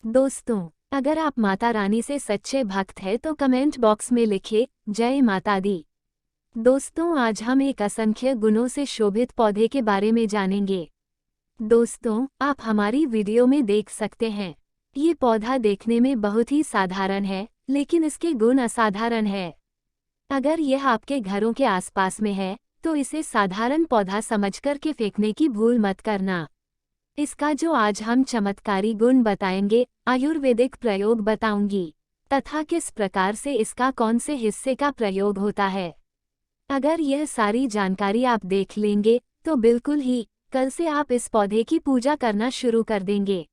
दोस्तों, अगर आप माता रानी से सच्चे भक्त हैं तो कमेंट बॉक्स में लिखिए जय माता दी। दोस्तों, आज हम एक असंख्य गुणों से शोभित पौधे के बारे में जानेंगे। दोस्तों, आप हमारी वीडियो में देख सकते हैं, ये पौधा देखने में बहुत ही साधारण है, लेकिन इसके गुण असाधारण है। अगर यह आपके घरों के आसपास में है, तो इसे साधारण पौधा समझकर के फेंकने की भूल मत करना। इसका जो आज हम चमत्कारी गुण बताएंगे, आयुर्वेदिक प्रयोग बताऊंगी, तथा किस प्रकार से इसका कौन से हिस्से का प्रयोग होता है। अगर यह सारी जानकारी आप देख लेंगे, तो बिल्कुल ही कल से आप इस पौधे की पूजा करना शुरू कर देंगे।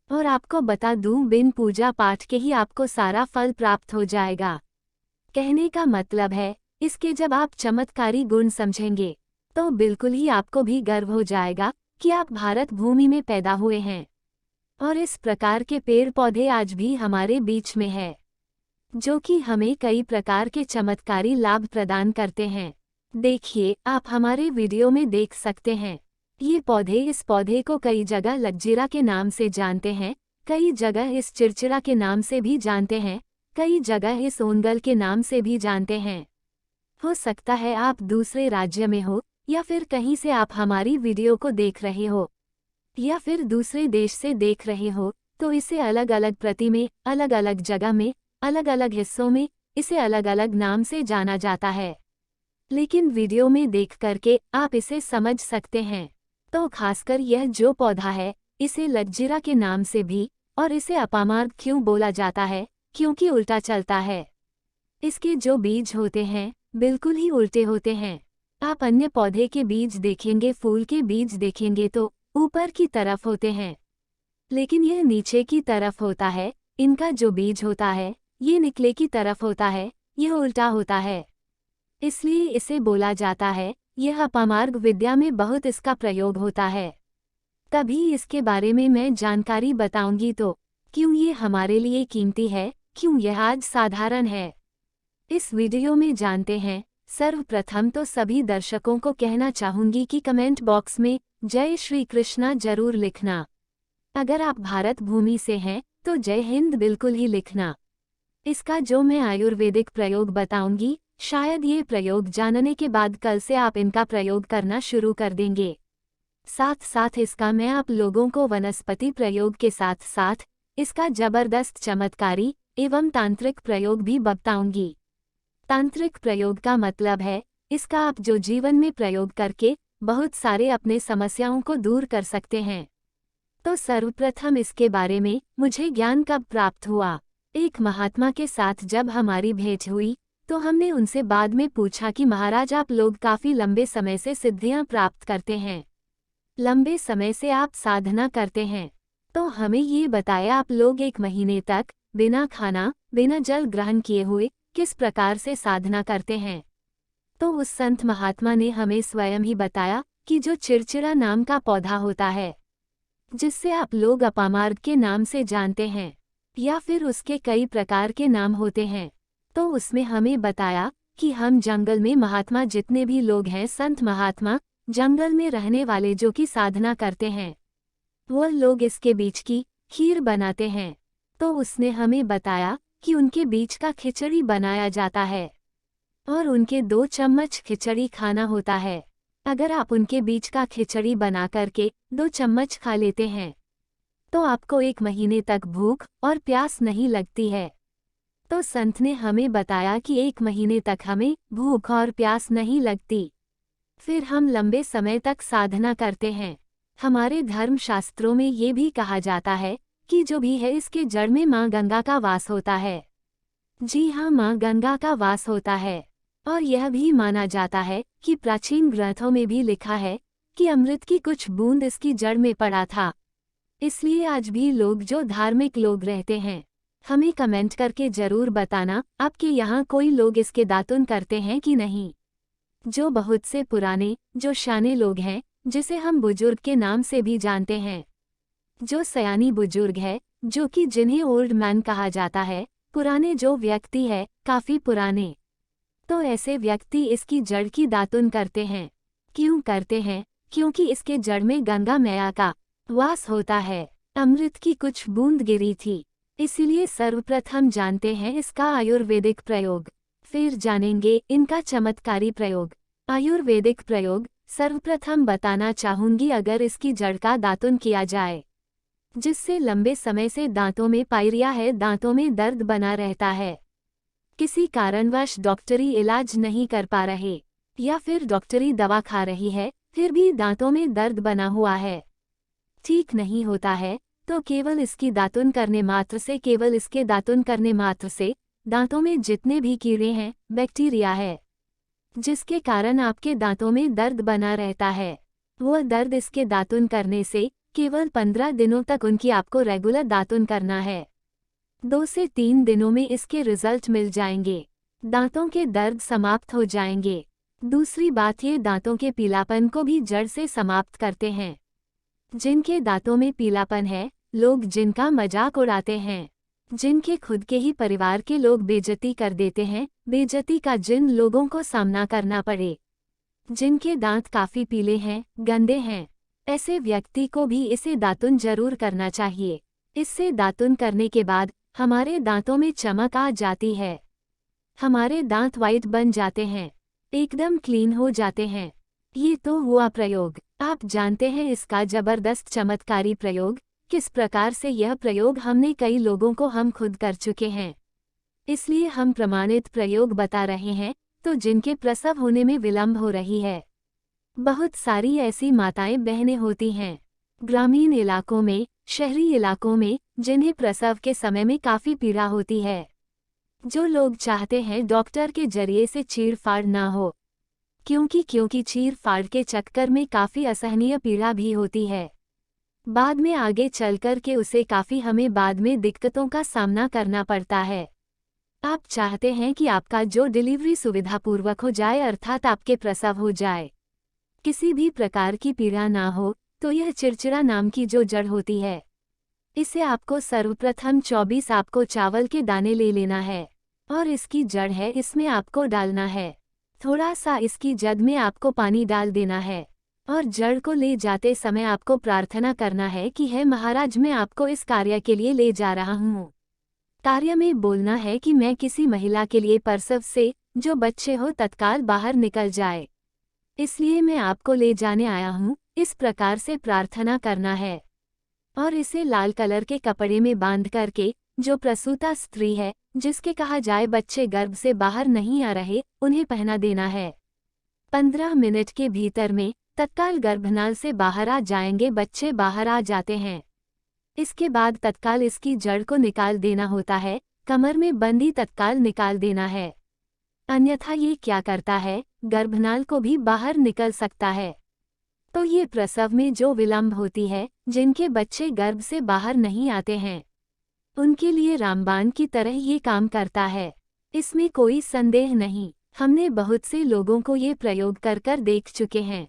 और आपको बता दूं, बिन पूजा पाठ के ही आपको सारा फल प्राप्त हो जाएगा। कहने का मतलब है, इसके जब आप चमत्कारी गुण समझेंगे, तो बिल्कुल ही आपको भी गर्व हो जाएगा कि आप भारत भूमि में पैदा हुए हैं और इस प्रकार के पेड़ पौधे आज भी हमारे बीच में है, जो कि हमें कई प्रकार के चमत्कारी लाभ प्रदान करते हैं। देखिए, आप हमारे वीडियो में देख सकते हैं, ये पौधे इस पौधे को कई जगह लज्जिरा के नाम से जानते हैं, कई जगह इस चिरचिरा के नाम से भी जानते हैं, कई जगह इस ओंगल के नाम से भी जानते हैं। हो सकता है आप दूसरे राज्य में हो, या फिर कहीं से आप हमारी वीडियो को देख रहे हो, या फिर दूसरे देश से देख रहे हो, तो इसे अलग अलग प्रति में, अलग अलग जगह में, अलग अलग हिस्सों में इसे अलग अलग नाम से जाना जाता है। लेकिन वीडियो में देख करके आप इसे समझ सकते हैं। तो खासकर यह जो पौधा है, इसे लज्जिरा के नाम से भी, और इसे अपामार्ग क्यों बोला जाता है, क्योंकि उल्टा चलता है। इसके जो बीज होते हैं, बिल्कुल ही उल्टे होते हैं। आप अन्य पौधे के बीज देखेंगे, फूल के बीज देखेंगे तो ऊपर की तरफ होते हैं, लेकिन यह नीचे की तरफ होता है। इनका जो बीज होता है, ये निकले की तरफ होता है, यह उल्टा होता है। इसलिए इसे बोला जाता है, यह अपामार्ग विद्या में बहुत इसका प्रयोग होता है। तभी इसके बारे में मैं जानकारी बताऊंगी, तो क्यों ये हमारे लिए कीमती है, क्यों यह आज साधारण है, इस वीडियो में जानते हैं। सर्वप्रथम तो सभी दर्शकों को कहना चाहूंगी कि कमेंट बॉक्स में जय श्री कृष्णा जरूर लिखना। अगर आप भारत भूमि से हैं, तो जय हिंद बिल्कुल ही लिखना। इसका जो मैं आयुर्वेदिक प्रयोग बताऊंगी, शायद ये प्रयोग जानने के बाद कल से आप इनका प्रयोग करना शुरू कर देंगे। साथ साथ इसका मैं आप लोगों को वनस्पति प्रयोग के साथ साथ इसका जबरदस्त चमत्कारी एवं तांत्रिक प्रयोग भी बताऊंगी। तांत्रिक प्रयोग का मतलब है, इसका आप जो जीवन में प्रयोग करके बहुत सारे अपने समस्याओं को दूर कर सकते हैं। तो सर्वप्रथम इसके बारे में मुझे ज्ञान कब प्राप्त हुआ। एक महात्मा के साथ जब हमारी भेंट हुई, तो हमने उनसे बाद में पूछा कि महाराज, आप लोग काफ़ी लंबे समय से सिद्धियां प्राप्त करते हैं, लंबे समय से आप साधना करते हैं, तो हमें ये बताया आप लोग 1 महीने तक बिना खाना बिना जल ग्रहण किए हुए किस प्रकार से साधना करते हैं। तो उस संत महात्मा ने हमें स्वयं ही बताया कि जो चिरचिरा नाम का पौधा होता है, जिससे आप लोग अपामार्ग के नाम से जानते हैं, या फिर उसके कई प्रकार के नाम होते हैं, तो उसमें हमें बताया कि हम जंगल में महात्मा जितने भी लोग हैं, संत महात्मा जंगल में रहने वाले जो कि साधना करते हैं, वो लोग इसके बीज की खीर बनाते हैं। तो उसने हमें बताया कि उनके बीज का खिचड़ी बनाया जाता है और उनके 2 चम्मच खिचड़ी खाना होता है। अगर आप उनके बीज का खिचड़ी बना करके 2 चम्मच खा लेते हैं, तो आपको 1 महीने तक भूख और प्यास नहीं लगती है। तो संत ने हमें बताया कि 1 महीने तक हमें भूख और प्यास नहीं लगती, फिर हम लंबे समय तक साधना करते हैं। हमारे धर्म शास्त्रों में ये भी कहा जाता है कि जो भी है, इसके जड़ में माँ गंगा का वास होता है। जी हाँ, माँ गंगा का वास होता है। और यह भी माना जाता है कि प्राचीन ग्रंथों में भी लिखा है कि अमृत की कुछ बूंद इसकी जड़ में पड़ा था। इसलिए आज भी लोग जो धार्मिक लोग रहते हैं, हमें कमेंट करके जरूर बताना आपके यहाँ कोई लोग इसके दातुन करते हैं कि नहीं। जो बहुत से पुराने जो शाने लोग हैं, जिसे हम बुजुर्ग के नाम से भी जानते हैं, जो सयानी बुजुर्ग है, जो कि जिन्हें ओल्ड मैन कहा जाता है, पुराने जो व्यक्ति है, काफ़ी पुराने, तो ऐसे व्यक्ति इसकी जड़ की दातुन करते हैं। क्यों करते हैं? क्योंकि इसके जड़ में गंगा मैया का वास होता है। अमृत की कुछ बूंद गिरी थी। इसलिए सर्वप्रथम जानते हैं इसका आयुर्वेदिक प्रयोग, फिर जानेंगे इनका चमत्कारी प्रयोग। आयुर्वेदिक प्रयोग सर्वप्रथम बताना चाहूंगी। अगर इसकी जड़ का दातुन किया जाए, जिससे लंबे समय से दांतों में पायरिया है, दांतों में दर्द बना रहता है, किसी कारणवश डॉक्टरी इलाज नहीं कर पा रहे, या फिर डॉक्टरी दवा खा रही है फिर भी दांतों में दर्द बना हुआ है, ठीक नहीं होता है, तो केवल इसकी दातुन करने मात्र से, केवल इसके दातुन करने मात्र से दांतों में जितने भी कीड़े हैं, बैक्टीरिया है, जिसके कारण आपके दांतों में दर्द बना रहता है, वह दर्द इसके दातुन करने से केवल 15 दिनों तक उनकी आपको रेगुलर दातुन करना है। 2 से 3 दिनों में इसके रिजल्ट मिल जाएंगे, दांतों के दर्द समाप्त हो जाएंगे। दूसरी बात, ये दांतों के पीलापन को भी जड़ से समाप्त करते हैं। जिनके दांतों में पीलापन है, लोग जिनका मजाक उड़ाते हैं, जिनके खुद के ही परिवार के लोग बेइज्जती कर देते हैं, बेइज्जती का जिन लोगों को सामना करना पड़े, जिनके दांत काफी पीले हैं, गंदे हैं, ऐसे व्यक्ति को भी इसे दातुन जरूर करना चाहिए। इससे दातुन करने के बाद हमारे दांतों में चमक आ जाती है, हमारे दांत वाइट बन जाते हैं, एकदम क्लीन हो जाते हैं। ये तो हुआ प्रयोग। आप जानते हैं इसका जबरदस्त चमत्कारी प्रयोग किस प्रकार से। यह प्रयोग हमने कई लोगों को हम खुद कर चुके हैं, इसलिए हम प्रमाणित प्रयोग बता रहे हैं। तो जिनके प्रसव होने में विलंब हो रही है, बहुत सारी ऐसी माताएं बहनें होती हैं ग्रामीण इलाकों में, शहरी इलाकों में, जिन्हें प्रसव के समय में काफ़ी पीड़ा होती है, जो लोग चाहते हैं डॉक्टर के जरिए से चीड़-फाड़ ना हो, क्योंकि चीड़-फाड़ के चक्कर में काफ़ी असहनीय पीड़ा भी होती है। बाद में आगे चलकर के उसे काफ़ी हमें बाद में दिक्कतों का सामना करना पड़ता है। आप चाहते हैं कि आपका जो डिलीवरी सुविधापूर्वक हो जाए, अर्थात आपके प्रसव हो जाए, किसी भी प्रकार की पीड़ा ना हो, तो यह चिड़चिड़ा नाम की जो जड़ होती है, इसे आपको सर्वप्रथम 24 आपको चावल के दाने ले लेना है, और इसकी जड़ है, इसमें आपको डालना है। थोड़ा सा इसकी जड़ में आपको पानी डाल देना है, और जड़ को ले जाते समय आपको प्रार्थना करना है कि हे महाराज, मैं आपको इस कार्य के लिए ले जा रहा हूँ। कार्य में बोलना है कि मैं किसी महिला के लिए प्रसव से जो बच्चे हो तत्काल बाहर निकल जाए, इसलिए मैं आपको ले जाने आया हूँ। इस प्रकार से प्रार्थना करना है, और इसे लाल कलर के कपड़े में बांध करके जो प्रसूता स्त्री है, जिसके कहा जाए बच्चे गर्भ से बाहर नहीं आ रहे, उन्हें पहना देना है। 15 मिनट के भीतर में तत्काल गर्भनाल से बाहर आ जाएंगे, बच्चे बाहर आ जाते हैं। इसके बाद तत्काल इसकी जड़ को निकाल देना होता है, कमर में बंदी तत्काल निकाल देना है, अन्यथा ये क्या करता है, गर्भनाल को भी बाहर निकल सकता है। तो ये प्रसव में जो विलंब होती है, जिनके बच्चे गर्भ से बाहर नहीं आते हैं, उनके लिए रामबाण की तरह ये काम करता है, इसमें कोई संदेह नहीं। हमने बहुत से लोगों को ये प्रयोग कर कर देख चुके हैं।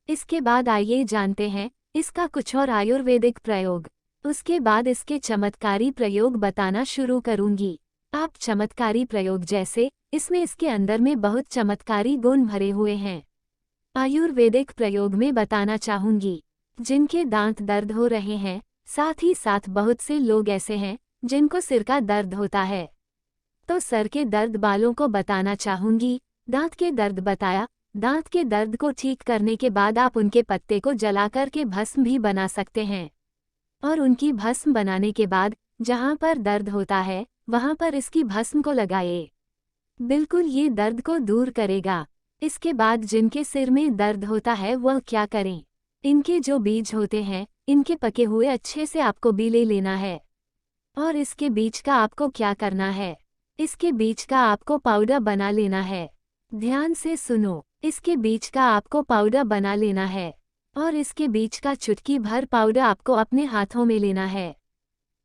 इसके बाद आइए जानते हैं इसका कुछ और आयुर्वेदिक प्रयोग। उसके बाद इसके चमत्कारी प्रयोग बताना शुरू करूंगी। आप चमत्कारी प्रयोग जैसे इसमें इसके अंदर में बहुत चमत्कारी गुण भरे हुए हैं। आयुर्वेदिक प्रयोग में बताना चाहूंगी, जिनके दांत दर्द हो रहे हैं, साथ ही साथ बहुत से लोग ऐसे हैं जिनको सिर का दर्द होता है, तो सर के दर्द बालों को बताना चाहूंगी। दांत के दर्द बताया, दांत के दर्द को ठीक करने के बाद आप उनके पत्ते को जलाकर के भस्म भी बना सकते हैं, और उनकी भस्म बनाने के बाद जहां पर दर्द होता है वहां पर इसकी भस्म को लगाए, बिल्कुल ये दर्द को दूर करेगा। इसके बाद जिनके सिर में दर्द होता है वह क्या करें, इनके जो बीज होते हैं, इनके पके हुए अच्छे से आपको बी ले लेना है, और इसके बीज का आपको क्या करना है, इसके बीज का आपको पाउडर बना लेना है। ध्यान से सुनो, इसके बीज का आपको पाउडर बना लेना है, और इसके बीज का चुटकी भर पाउडर आपको अपने हाथों में लेना है,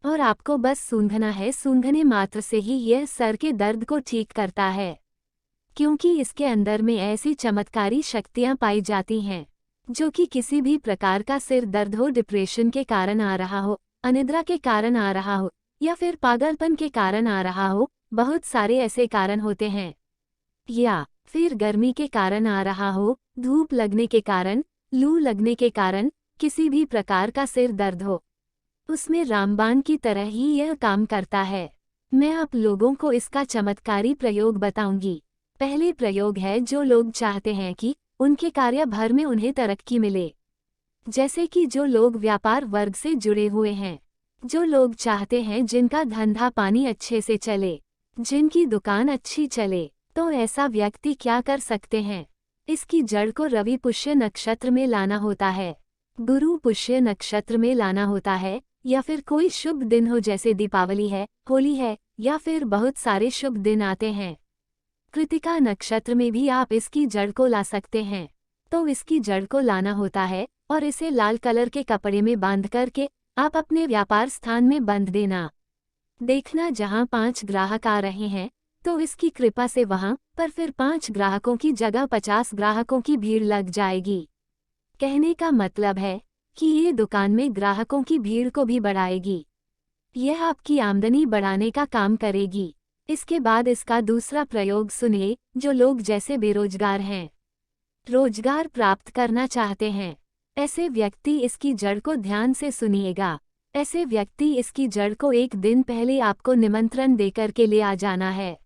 और आपको बस सूंघना है। सूंघने मात्र से ही यह सर के दर्द को ठीक करता है, क्योंकि इसके अंदर में ऐसी चमत्कारी शक्तियां पाई जाती हैं जो कि किसी भी प्रकार का सिर दर्द हो, डिप्रेशन के कारण आ रहा हो, अनिद्रा के कारण आ रहा हो, या फिर पागलपन के कारण आ रहा हो, बहुत सारे ऐसे कारण होते हैं, या फिर गर्मी के कारण आ रहा हो, धूप लगने के कारण, लू लगने के कारण, किसी भी प्रकार का सिर दर्द हो, उसमें रामबाण की तरह ही यह काम करता है। मैं आप लोगों को इसका चमत्कारी प्रयोग बताऊंगी। पहले प्रयोग है जो लोग चाहते हैं कि उनके कार्य भर में उन्हें तरक्की मिले। जैसे कि जो लोग व्यापार वर्ग से जुड़े हुए हैं, जो लोग चाहते हैं जिनका धंधा पानी अच्छे से चले, जिनकी दुकान अच्छी चले, तो ऐसा व्यक्ति क्या कर सकते हैं? इसकी जड़ को रवि पुष्य नक्षत्र में लाना होता है, गुरु पुष्य नक्षत्र में लाना होता है, या फिर कोई शुभ दिन हो जैसे दीपावली है, होली है, या फिर बहुत सारे शुभ दिन आते हैं। कृतिका नक्षत्र में भी आप इसकी जड़ को ला सकते हैं। तो इसकी जड़ को लाना होता है और इसे लाल कलर के कपड़े में बांध करके आप अपने व्यापार स्थान में बंध देना। देखना जहां 5 ग्राहक आ रहे हैं तो इसकी कृपा से वहां पर फिर 5 ग्राहकों की जगह 50 ग्राहकों की भीड़ लग जाएगी। कहने का मतलब है कि ये दुकान में ग्राहकों की भीड़ को भी बढ़ाएगी। यह आपकी आमदनी बढ़ाने का काम करेगी। इसके बाद इसका दूसरा प्रयोग सुनिए। जो लोग जैसे बेरोजगार हैं, रोजगार प्राप्त करना चाहते हैं, ऐसे व्यक्ति इसकी जड़ को ध्यान से सुनिएगा। ऐसे व्यक्ति इसकी जड़ को एक दिन पहले आपको निमंत्रण देकर के ले आ जाना है।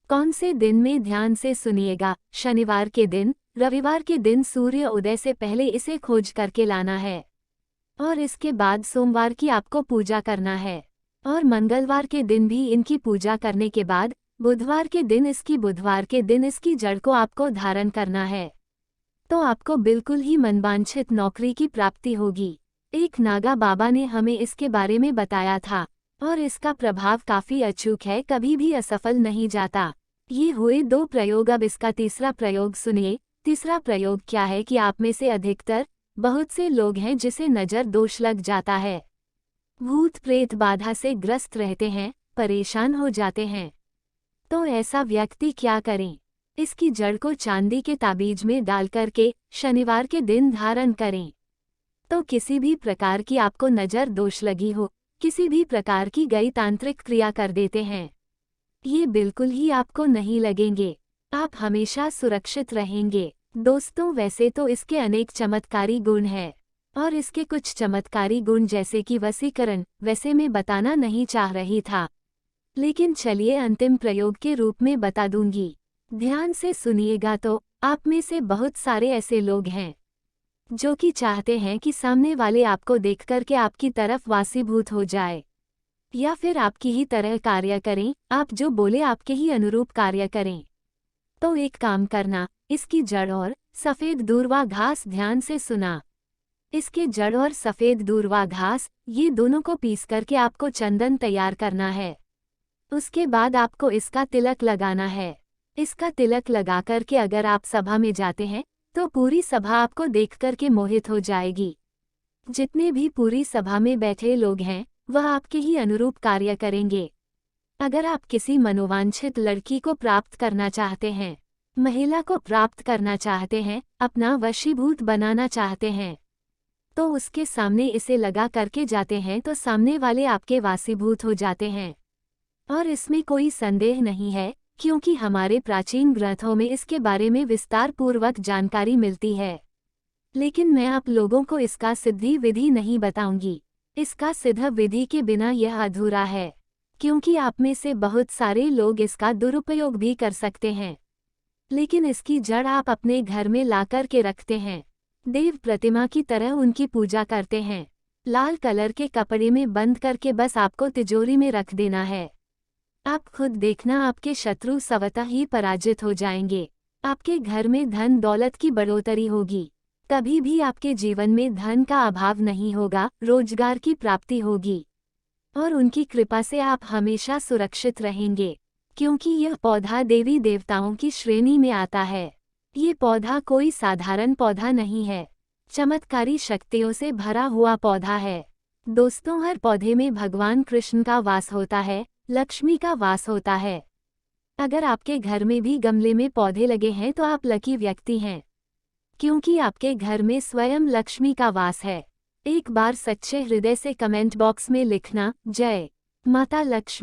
कौन से दिन में ध्यान से सुनिएगा? शनिवार के दिन, रविवार के दिन सूर्य उदय से पहले इसे खोज करके लाना है और इसके बाद सोमवार की आपको पूजा करना है और मंगलवार के दिन भी इनकी पूजा करने के बाद बुधवार के दिन इसकी जड़ को आपको धारण करना है। तो आपको बिल्कुल ही मनवांछित नौकरी की प्राप्ति होगी। एक नागा बाबा ने हमें इसके बारे में बताया था और इसका प्रभाव काफी अचूक है, कभी भी असफल नहीं जाता। ये हुए 2 प्रयोग। अब इसका तीसरा प्रयोग सुनिए। तीसरा प्रयोग क्या है कि आप में से अधिकतर बहुत से लोग हैं जिसे नजर दोष लग जाता है, भूत प्रेत बाधा से ग्रस्त रहते हैं, परेशान हो जाते हैं। तो ऐसा व्यक्ति क्या करें? इसकी जड़ को चांदी के ताबीज में डाल करके शनिवार के दिन धारण करें। तो किसी भी प्रकार की आपको नजर दोष लगी हो, किसी भी प्रकार की गई तांत्रिक क्रिया कर देते हैं, ये बिल्कुल ही आपको नहीं लगेंगे। आप हमेशा सुरक्षित रहेंगे। दोस्तों, वैसे तो इसके अनेक चमत्कारी गुण हैं और इसके कुछ चमत्कारी गुण जैसे कि वशीकरण वैसे मैं बताना नहीं चाह रही था, लेकिन चलिए अंतिम प्रयोग के रूप में बता दूंगी। ध्यान से सुनिएगा। तो आप में से बहुत सारे ऐसे लोग हैं जो कि चाहते हैं कि सामने वाले आपको देख करके आपकी तरफ वासीभूत हो जाए या फिर आपकी ही तरह कार्य करें, आप जो बोले आपके ही अनुरूप कार्य करें। तो एक काम करना, इसकी जड़ और सफ़ेद दूर्वा घास ध्यान से सुना। इसके जड़ और सफ़ेद दूर्वा घास ये दोनों को पीस करके आपको चंदन तैयार करना है। उसके बाद आपको इसका तिलक लगाना है। इसका तिलक लगा करके अगर आप सभा में जाते हैं तो पूरी सभा आपको देख करके मोहित हो जाएगी। जितने भी पूरी सभा में बैठे लोग हैं वह आपके ही अनुरूप कार्य करेंगे। अगर आप किसी मनोवांछित लड़की को प्राप्त करना चाहते हैं, महिला को प्राप्त करना चाहते हैं, अपना वशीभूत बनाना चाहते हैं, तो उसके सामने इसे लगा करके जाते हैं तो सामने वाले आपके वासीभूत हो जाते हैं। और इसमें कोई संदेह नहीं है क्योंकि हमारे प्राचीन ग्रंथों में इसके बारे में विस्तार पूर्वक जानकारी मिलती है। लेकिन मैं आप लोगों को इसका सिद्धि विधि नहीं बताऊंगी। इसका सिद्ध विधि के बिना यह अधूरा है, क्योंकि आप में से बहुत सारे लोग इसका दुरुपयोग भी कर सकते हैं। लेकिन इसकी जड़ आप अपने घर में ला कर के रखते हैं, देव प्रतिमा की तरह उनकी पूजा करते हैं, लाल कलर के कपड़े में बंद करके बस आपको तिजोरी में रख देना है। आप खुद देखना, आपके शत्रु स्वतः ही पराजित हो जाएंगे। आपके घर में धन दौलत की बढ़ोतरी होगी, कभी भी आपके जीवन में धन का अभाव नहीं होगा, रोजगार की प्राप्ति होगी और उनकी कृपा से आप हमेशा सुरक्षित रहेंगे, क्योंकि यह पौधा देवी देवताओं की श्रेणी में आता है। ये पौधा कोई साधारण पौधा नहीं है, चमत्कारी शक्तियों से भरा हुआ पौधा है। दोस्तों, हर पौधे में भगवान कृष्ण का वास होता है, लक्ष्मी का वास होता है। अगर आपके घर में भी गमले में पौधे लगे हैं तो आप लकी व्यक्ति हैं, क्योंकि आपके घर में स्वयं लक्ष्मी का वास है। एक बार सच्चे हृदय से कमेंट बॉक्स में लिखना, जय माता लक्ष्मी।